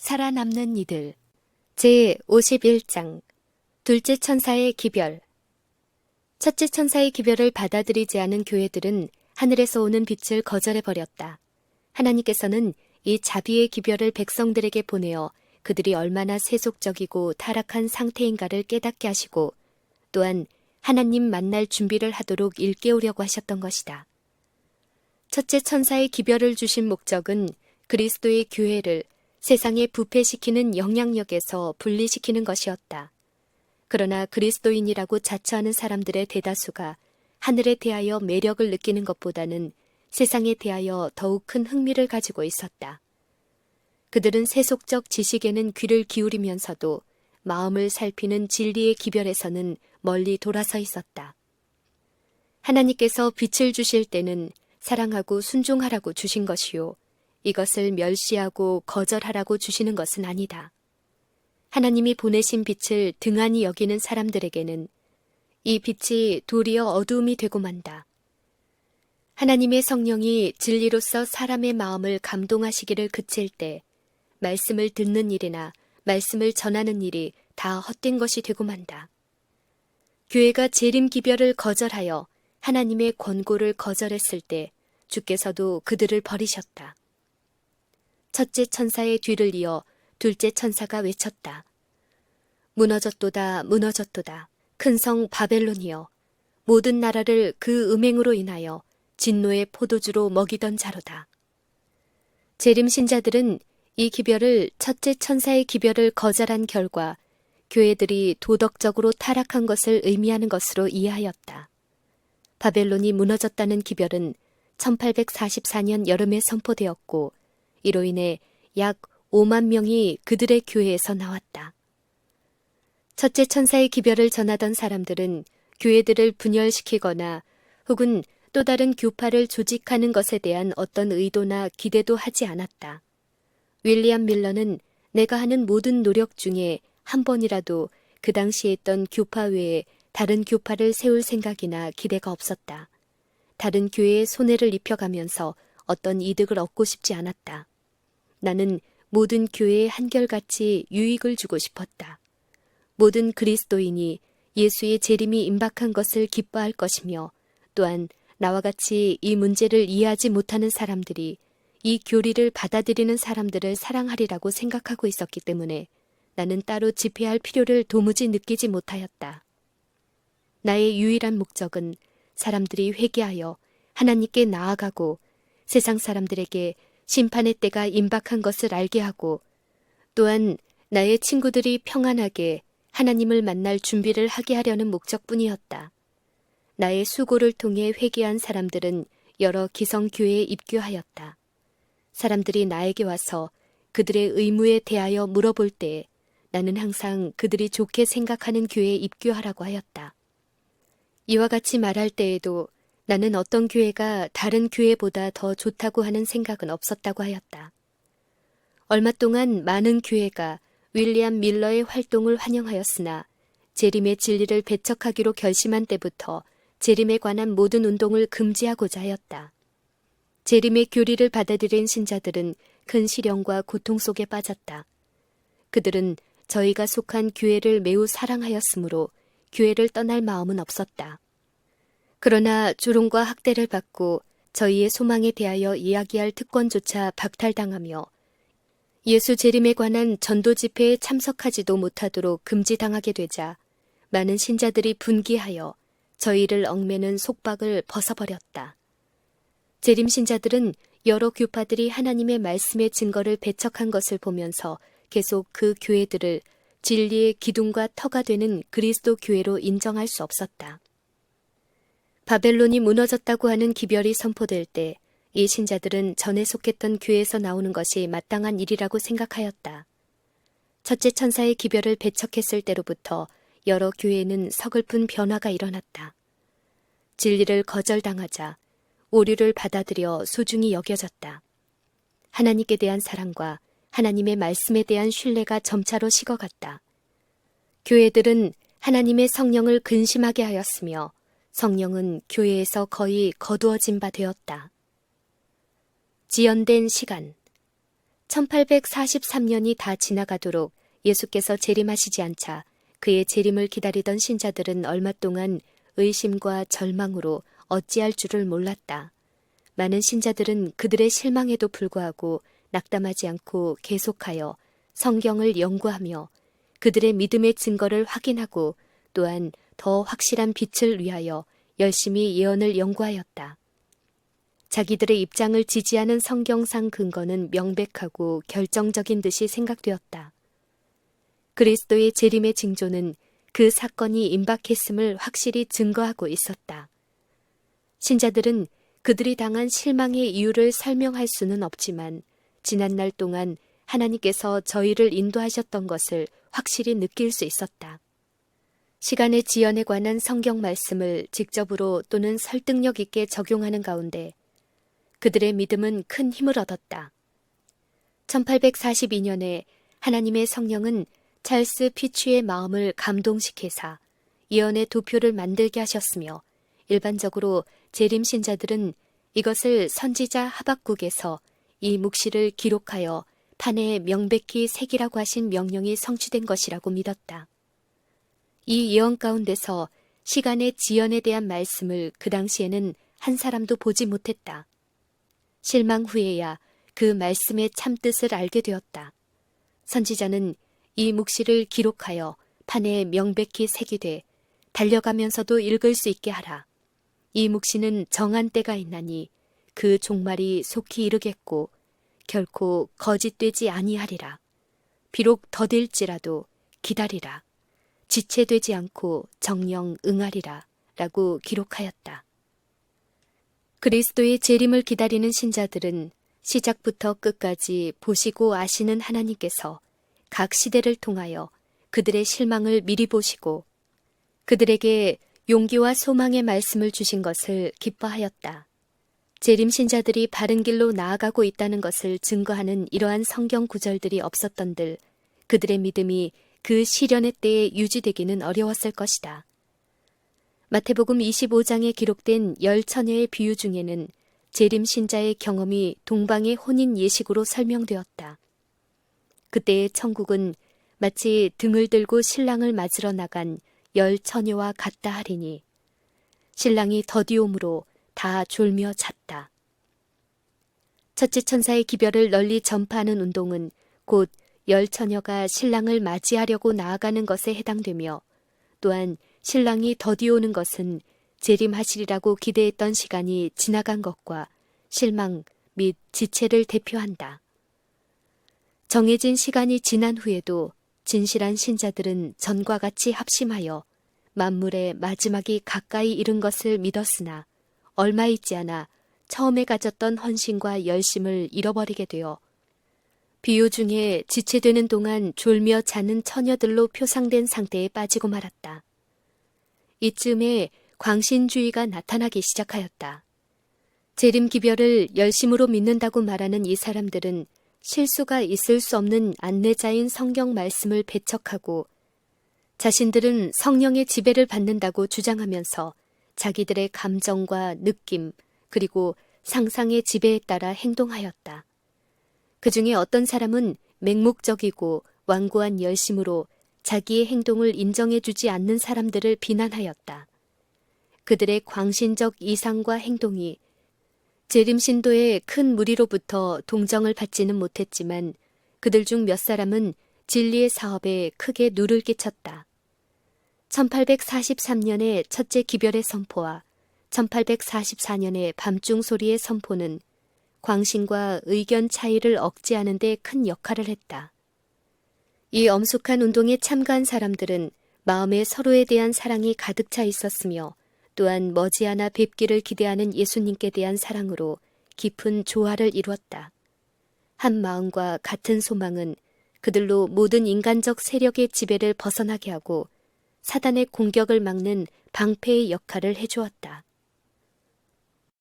살아남는 이들 제51장 둘째 천사의 기별. 첫째 천사의 기별을 받아들이지 않은 교회들은 하늘에서 오는 빛을 거절해버렸다. 하나님께서는 이 자비의 기별을 백성들에게 보내어 그들이 얼마나 세속적이고 타락한 상태인가를 깨닫게 하시고 또한 하나님 만날 준비를 하도록 일깨우려고 하셨던 것이다. 첫째 천사의 기별을 주신 목적은 그리스도의 교회를 세상에 부패시키는 영향력에서 분리시키는 것이었다. 그러나 그리스도인이라고 자처하는 사람들의 대다수가 하늘에 대하여 매력을 느끼는 것보다는 세상에 대하여 더욱 큰 흥미를 가지고 있었다. 그들은 세속적 지식에는 귀를 기울이면서도 마음을 살피는 진리의 기별에서는 멀리 돌아서 있었다. 하나님께서 빛을 주실 때는 사랑하고 순종하라고 주신 것이요, 이것을 멸시하고 거절하라고 주시는 것은 아니다. 하나님이 보내신 빛을 등한히 여기는 사람들에게는 이 빛이 도리어 어두움이 되고 만다. 하나님의 성령이 진리로서 사람의 마음을 감동하시기를 그칠 때 말씀을 듣는 일이나 말씀을 전하는 일이 다 헛된 것이 되고 만다. 교회가 재림 기별을 거절하여 하나님의 권고를 거절했을 때 주께서도 그들을 버리셨다. 첫째 천사의 뒤를 이어 둘째 천사가 외쳤다. 무너졌도다, 무너졌도다. 큰 성 바벨론이여, 모든 나라를 그 음행으로 인하여 진노의 포도주로 먹이던 자로다. 재림 신자들은 이 기별을 첫째 천사의 기별을 거절한 결과 교회들이 도덕적으로 타락한 것을 의미하는 것으로 이해하였다. 바벨론이 무너졌다는 기별은 1844년 여름에 선포되었고 이로 인해 약 5만 명이 그들의 교회에서 나왔다. 첫째 천사의 기별을 전하던 사람들은 교회들을 분열시키거나 혹은 또 다른 교파를 조직하는 것에 대한 어떤 의도나 기대도 하지 않았다. 윌리엄 밀러는 내가 하는 모든 노력 중에 한 번이라도 그 당시에 있던 교파 외에 다른 교파를 세울 생각이나 기대가 없었다. 다른 교회에 손해를 입혀가면서 어떤 이득을 얻고 싶지 않았다. 나는 모든 교회에 한결같이 유익을 주고 싶었다. 모든 그리스도인이 예수의 재림이 임박한 것을 기뻐할 것이며 또한 나와 같이 이 문제를 이해하지 못하는 사람들이 이 교리를 받아들이는 사람들을 사랑하리라고 생각하고 있었기 때문에 나는 따로 집회할 필요를 도무지 느끼지 못하였다. 나의 유일한 목적은 사람들이 회개하여 하나님께 나아가고 세상 사람들에게 심판의 때가 임박한 것을 알게 하고 또한 나의 친구들이 평안하게 하나님을 만날 준비를 하게 하려는 목적뿐이었다. 나의 수고를 통해 회개한 사람들은 여러 기성교회에 입교하였다. 사람들이 나에게 와서 그들의 의무에 대하여 물어볼 때에 나는 항상 그들이 좋게 생각하는 교회에 입교하라고 하였다. 이와 같이 말할 때에도 나는 어떤 교회가 다른 교회보다 더 좋다고 하는 생각은 없었다고 하였다. 얼마 동안 많은 교회가 윌리엄 밀러의 활동을 환영하였으나 재림의 진리를 배척하기로 결심한 때부터 재림에 관한 모든 운동을 금지하고자 하였다. 재림의 교리를 받아들인 신자들은 큰 시련과 고통 속에 빠졌다. 그들은 저희가 속한 교회를 매우 사랑하였으므로 교회를 떠날 마음은 없었다. 그러나 조롱과 학대를 받고 저희의 소망에 대하여 이야기할 특권조차 박탈당하며 예수 재림에 관한 전도 집회에 참석하지도 못하도록 금지당하게 되자 많은 신자들이 분기하여 저희를 얽매는 속박을 벗어버렸다. 재림 신자들은 여러 교파들이 하나님의 말씀의 증거를 배척한 것을 보면서 계속 그 교회들을 진리의 기둥과 터가 되는 그리스도 교회로 인정할 수 없었다. 바벨론이 무너졌다고 하는 기별이 선포될 때 이 신자들은 전에 속했던 교회에서 나오는 것이 마땅한 일이라고 생각하였다. 첫째 천사의 기별을 배척했을 때로부터 여러 교회에는 서글픈 변화가 일어났다. 진리를 거절당하자 오류를 받아들여 소중히 여겨졌다. 하나님께 대한 사랑과 하나님의 말씀에 대한 신뢰가 점차로 식어갔다. 교회들은 하나님의 성령을 근심하게 하였으며 성령은 교회에서 거의 거두어진 바 되었다. 지연된 시간. 1843년이 다 지나가도록 예수께서 재림하시지 않자 그의 재림을 기다리던 신자들은 얼마 동안 의심과 절망으로 어찌할 줄을 몰랐다. 많은 신자들은 그들의 실망에도 불구하고 낙담하지 않고 계속하여 성경을 연구하며 그들의 믿음의 증거를 확인하고 또한 더 확실한 빛을 위하여 열심히 예언을 연구하였다. 자기들의 입장을 지지하는 성경상 근거는 명백하고 결정적인 듯이 생각되었다. 그리스도의 재림의 징조는 그 사건이 임박했음을 확실히 증거하고 있었다. 신자들은 그들이 당한 실망의 이유를 설명할 수는 없지만 지난날 동안 하나님께서 저희를 인도하셨던 것을 확실히 느낄 수 있었다. 시간의 지연에 관한 성경 말씀을 직접으로 또는 설득력 있게 적용하는 가운데 그들의 믿음은 큰 힘을 얻었다. 1842년에 하나님의 성령은 찰스 피취의 마음을 감동시키사 예언의 도표를 만들게 하셨으며 일반적으로 재림 신자들은 이것을 선지자 하박국에서 이 묵시를 기록하여 판에 명백히 새기라고 하신 명령이 성취된 것이라고 믿었다. 이 예언 가운데서 시간의 지연에 대한 말씀을 그 당시에는 한 사람도 보지 못했다. 실망 후에야 그 말씀의 참뜻을 알게 되었다. 선지자는 이 묵시를 기록하여 판에 명백히 새기되 달려가면서도 읽을 수 있게 하라. 이 묵시는 정한 때가 있나니 그 종말이 속히 이르겠고 결코 거짓되지 아니하리라. 비록 더딜지라도 기다리라. 지체되지 않고 정령 응하리라. 라고 기록하였다. 그리스도의 재림을 기다리는 신자들은 시작부터 끝까지 보시고 아시는 하나님께서 각 시대를 통하여 그들의 실망을 미리 보시고 그들에게 용기와 소망의 말씀을 주신 것을 기뻐하였다. 재림 신자들이 바른 길로 나아가고 있다는 것을 증거하는 이러한 성경 구절들이 없었던들 그들의 믿음이 그 시련의 때에 유지되기는 어려웠을 것이다. 마태복음 25장에 기록된 10처녀의 비유 중에는 재림 신자의 경험이 동방의 혼인 예식으로 설명되었다. 그때의 천국은 마치 등을 들고 신랑을 맞으러 나간 10처녀와 같다 하리니 신랑이 더디옴으로 다 졸며 잤다. 첫째 천사의 기별을 널리 전파하는 운동은 곧 10처녀가 신랑을 맞이하려고 나아가는 것에 해당되며 또한 신랑이 더디오는 것은 재림하시리라고 기대했던 시간이 지나간 것과 실망 및 지체를 대표한다. 정해진 시간이 지난 후에도 진실한 신자들은 전과 같이 합심하여 만물의 마지막이 가까이 이른 것을 믿었으나 얼마 있지 않아 처음에 가졌던 헌신과 열심을 잃어버리게 되어 비유 중에 지체되는 동안 졸며 자는 처녀들로 표상된 상태에 빠지고 말았다. 이쯤에 광신주의가 나타나기 시작하였다. 재림 기별을 열심으로 믿는다고 말하는 이 사람들은 실수가 있을 수 없는 안내자인 성경 말씀을 배척하고 자신들은 성령의 지배를 받는다고 주장하면서 자기들의 감정과 느낌 그리고 상상의 지배에 따라 행동하였다. 그 중에 어떤 사람은 맹목적이고 완고한 열심으로 자기의 행동을 인정해주지 않는 사람들을 비난하였다. 그들의 광신적 이상과 행동이 재림신도의 큰 무리로부터 동정을 받지는 못했지만 그들 중 몇 사람은 진리의 사업에 크게 누를 끼쳤다. 1843년의 첫째 기별의 선포와 1844년의 밤중 소리의 선포는 광신과 의견 차이를 억제하는 데 큰 역할을 했다. 이 엄숙한 운동에 참가한 사람들은 마음에 서로에 대한 사랑이 가득 차 있었으며 또한 머지않아 뵙기를 기대하는 예수님께 대한 사랑으로 깊은 조화를 이루었다. 한 마음과 같은 소망은 그들로 모든 인간적 세력의 지배를 벗어나게 하고 사단의 공격을 막는 방패의 역할을 해주었다.